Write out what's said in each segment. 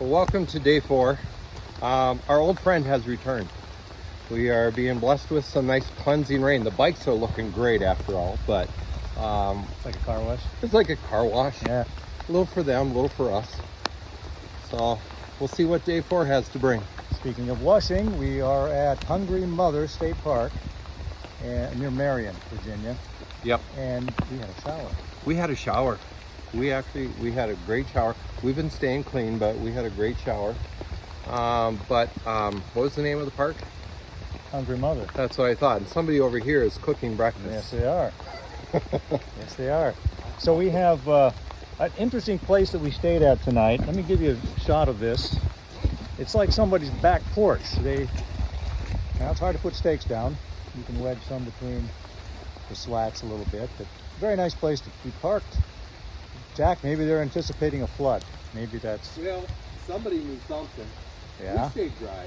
Well, welcome to day 4. Our old friend has returned. We are being blessed with some nice cleansing rain. The bikes are looking great after all, but Like a car wash? it's like a car wash. Yeah. A little for them, a little for us. So we'll see what day 4 has to bring. Speaking of washing, we are at Hungry Mother State Park near Marion, Virginia, Yep. and we had a shower. We had a shower. We had a great shower. We've been staying clean, but we had a great shower. What was the name of the park? Hungry Mother. That's what I thought. And somebody over here is cooking Yes, breakfast. they are. Yes, they are. So we have an interesting place that we stayed at tonight. Let me give you a shot of this. It's like somebody's back porch. Now it's hard to put stakes down. You can wedge some between the slats a little bit, but very nice place to be parked. Jack, maybe they're anticipating a flood. Maybe that's, Well, somebody knew something. yeah, We stayed dry.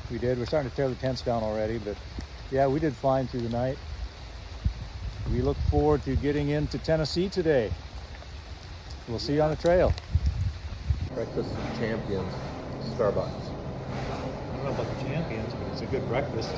we did. We're starting to tear the tents down already, but yeah, we did fine through the night. We look forward to getting into Tennessee today. We'll see you on the trail. Breakfast champions, Starbucks. I don't know about the champions, but it's a good breakfast.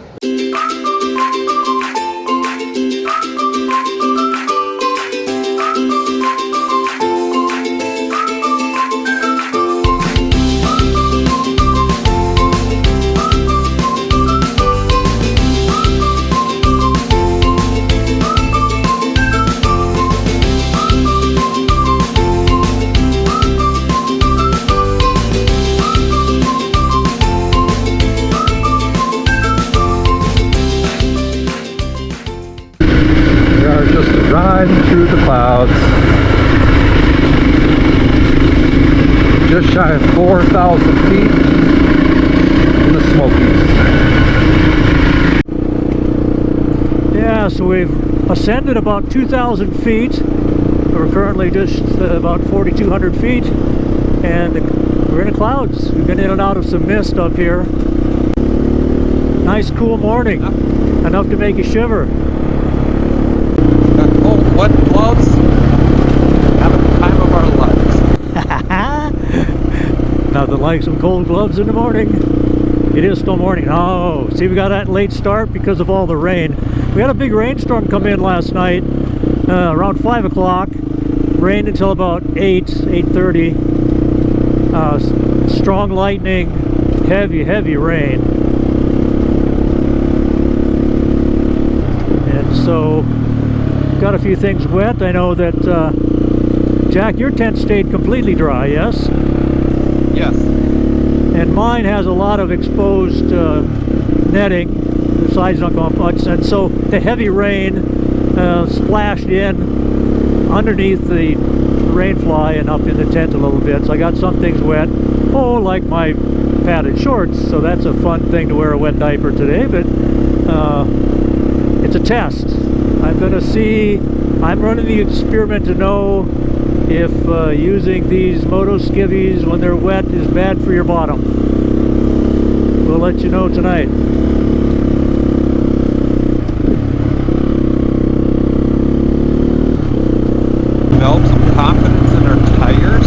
We are just driving through the clouds. Just shy of 4,000 feet in the Smokies. Yeah, so we've ascended about 2,000 feet. We're currently just about 4,200 feet, and we're in the clouds. We've been in and out of some mist up here. Nice cool morning, enough to make you shiver. Got cold, wet gloves. Having the time of our lives. Nothing like some cold gloves in the morning. It is still morning. Oh, see, we got that late start because of all the rain. We had a big rainstorm come in last night around 5 o'clock. Rained until about 8:30. Strong lightning, heavy rain. And so, got a few things wet. I know that, Jack, your tent stayed completely dry, yes? Yes. And mine has a lot of exposed netting. The sides don't go up much, and so the heavy rain splashed in underneath the rain fly and up in the tent a little bit. So I got some things wet. Oh, like my padded shorts. So that's a fun thing to wear a wet diaper today, but it's a test. I'm going to see. I'm running the experiment to know if using these moto skivvies when they're wet is bad for your bottom. We'll let you know tonight. Developed some confidence in our tires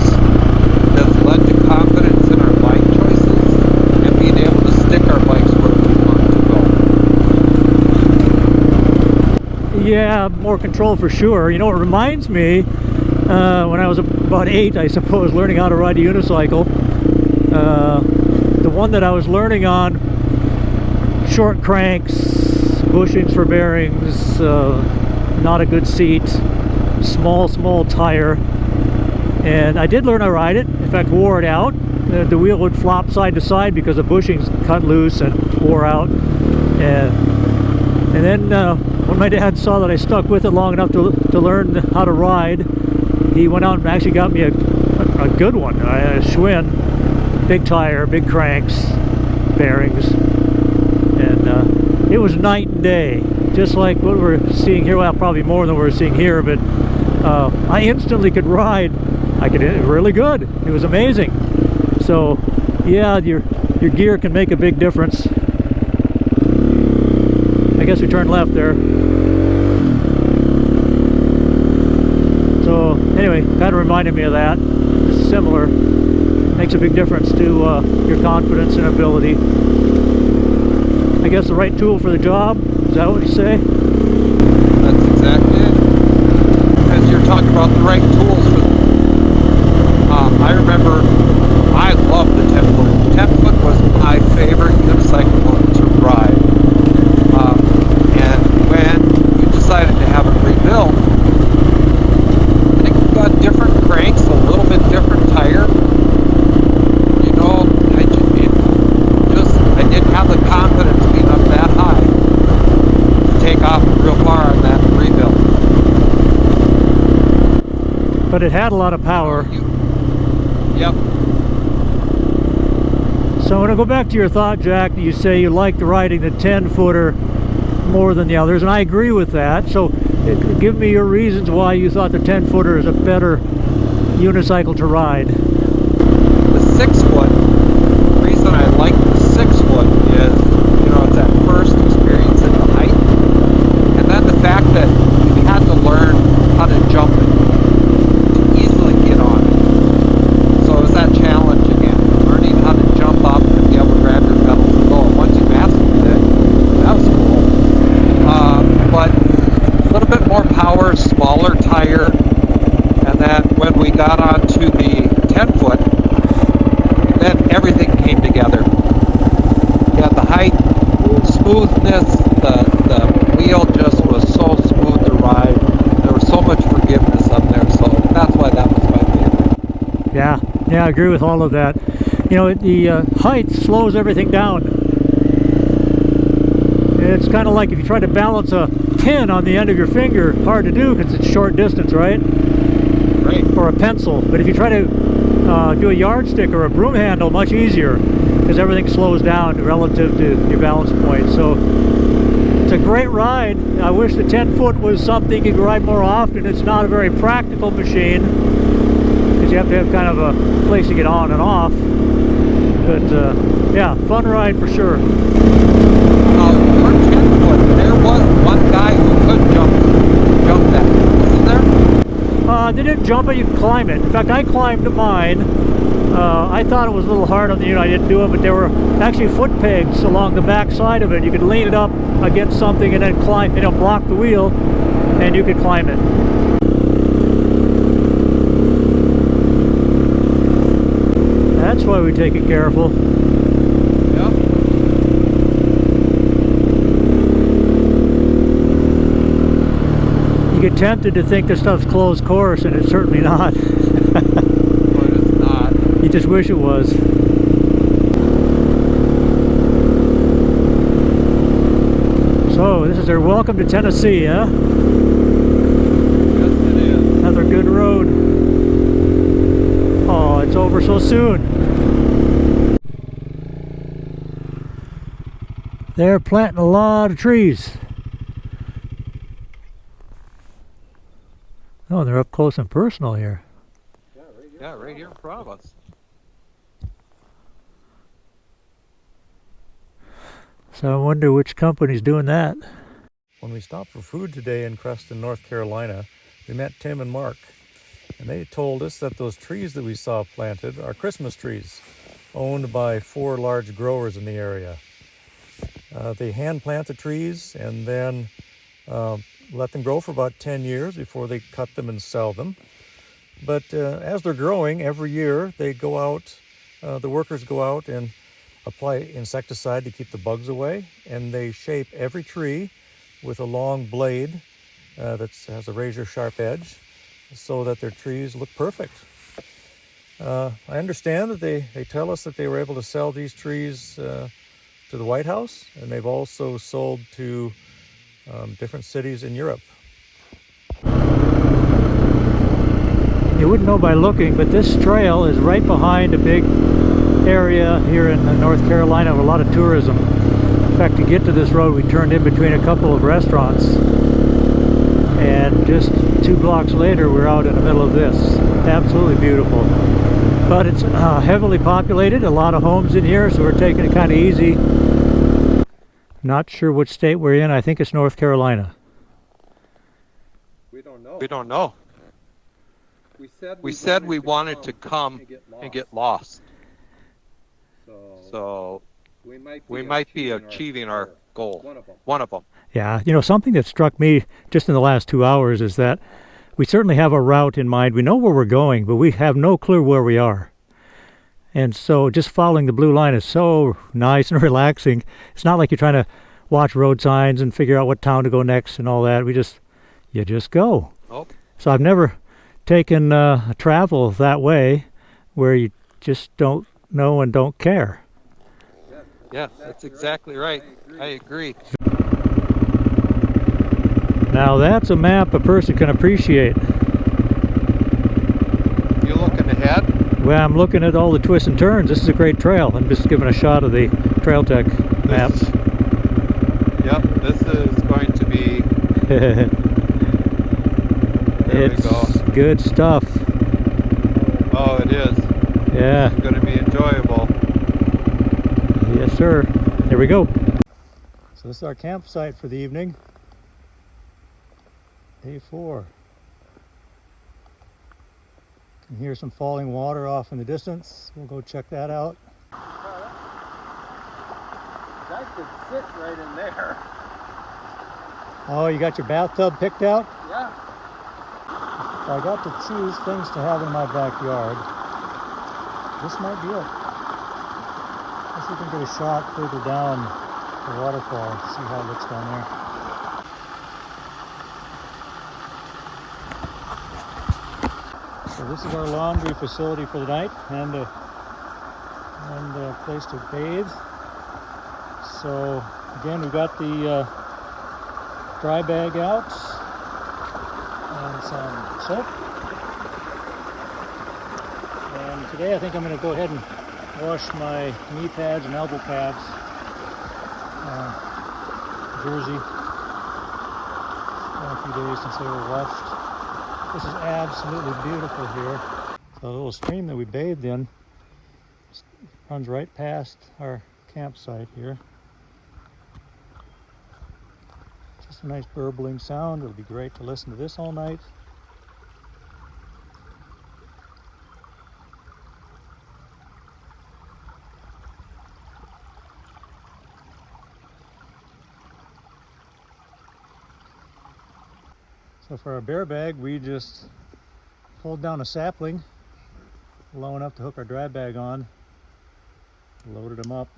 that's led to confidence in our bike choices and being able to stick our bikes where we want to go. Yeah, more control for sure. You know, it reminds me when I was about 8, I suppose, learning how to ride a unicycle. The one that I was learning on, short cranks, bushings for bearings, not a good seat, small tire. And I did learn how to ride it. In fact, wore it out. The wheel would flop side to side because the bushings cut loose and wore out. And then when my dad saw that I stuck with it long enough to learn how to ride, he went out and actually got me a good one, a Schwinn. Big tire, big cranks, bearings. And it was night and day. Just like what we're seeing here. Well, probably more than we're seeing here, but I instantly could ride. I could really good. It was amazing. So yeah, your gear can make a big difference. I guess we turned left there. So anyway, kind of reminded me of that. It's similar. makes a big difference to your confidence and ability. I guess the right tool for the job, is that what you say? That's exactly it. As you're talking about the right tools, I remember I loved the 10-foot. 10-foot was my favorite unicycle to ride. And when you decided to have it rebuilt, I think we got different cranks, a little bit different tire. You know, I didn't have the confidence being up that high to take off real far on that rebuild. But it had a lot of power. Yep. So I'm going to go back to your thought, Jack, that you say you liked riding the 10-footer more than the others, and I agree with that. So give me your reasons why you thought the 10-footer is a better unicycle to ride. The 6-foot, the reason I like the 6-foot is, you know, it's that first experience in the height, and then the fact that you had to learn how to jump it to easily get on it. So it was that challenge again, learning how to jump up and be able to grab your pedals and go. And once you mastered it, that was cool. But a little bit more power, smaller tire, and then when we got onto the 10-foot, then everything came together. You had the height, smoothness, the wheel just was so smooth to ride. There was so much forgiveness up there, so that's why that was my favorite. Yeah, I agree with all of that. You know, the height slows everything down. It's kind of like if you try to balance a pin on the end of your finger, hard to do because it's short distance, right? Right. Or a pencil. But if you try to do a yardstick or a broom handle, much easier because everything slows down relative to your balance point. So it's a great ride. I wish the 10-foot was something you could ride more often. It's not a very practical machine because you have to have kind of a place to get on and off. But yeah, fun ride for sure. Your 10-foot, there was one guy who could jump that, wasn't there? They didn't jump it, you could climb it. In fact, I climbed mine. I thought it was a little hard on the unit, I didn't do it, but there were actually foot pegs along the back side of it. You could lean it up against something and then climb, you know, block the wheel, and you could climb it. That's why we take it careful. Yep. You get tempted to think this stuff's closed course, and it's certainly not. But it's not. You just wish it was. So, this is their welcome to Tennessee, huh? Yes, it is. Another good road. Oh, it's over so soon. They're planting a lot of trees. Oh, they're up close and personal here. Yeah, right here in front of us. So I wonder which company's doing that. When we stopped for food today in Creston, North Carolina, we met Tim and Mark. And they told us that those trees that we saw planted are Christmas trees, owned by 4 large growers in the area. They hand plant the trees and then let them grow for about 10 years before they cut them and sell them. But as they're growing, every year they go out, the workers go out and apply insecticide to keep the bugs away, and they shape every tree with a long blade that has a razor sharp edge so that their trees look perfect. I understand that they tell us that they were able to sell these trees to the White House, and they've also sold to different cities in Europe. You wouldn't know by looking, but this trail is right behind a big area here in North Carolina with a lot of tourism. In fact, to get to this road, we turned in between a couple of restaurants, and just 2 blocks later, we're out in the middle of this. Absolutely beautiful. But it's heavily populated, a lot of homes in here, so we're taking it kind of easy. Not sure what state we're in. I think it's North Carolina. We don't know. We said we wanted to come and get lost. So we might be achieving our goal. One of them. Yeah, you know, something that struck me just in the last 2 hours is that we certainly have a route in mind. We know where we're going, but we have no clue where we are. And so just following the blue line is so nice and relaxing. It's not like you're trying to watch road signs and figure out what town to go next and all that. You just go. Oh. So I've never taken a travel that way where you just don't know and don't care. Yeah, that's exactly right. I agree. Now that's a map a person can appreciate. You looking ahead? Well, I'm looking at all the twists and turns. This is a great trail. I'm just giving a shot of the Trail Tech map. Yep, this is going to be... There we go. It's good stuff. Oh, it is. Yeah. It's going to be enjoyable. Yes, sir. Here we go. So this is our campsite for the evening. Day 4. You can hear some falling water off in the distance. We'll go check that out. I could sit right in there. Oh, you got your bathtub picked out? Yeah. If I got to choose things to have in my backyard, this might be it. Let's see if we can get a shot further down the waterfall and see how it looks down there. So this is our laundry facility for the night and a place to bathe. So again, we've got the dry bag out and some soap. And today I think I'm going to go ahead and wash my knee pads and elbow pads. Jersey. Been a few days since they were washed. This is absolutely beautiful here. So the little stream that we bathed in runs right past our campsite here. Just a nice burbling sound. It'll be great to listen to this all night. So for our bear bag, we just pulled down a sapling low enough to hook our dry bag on, loaded them up,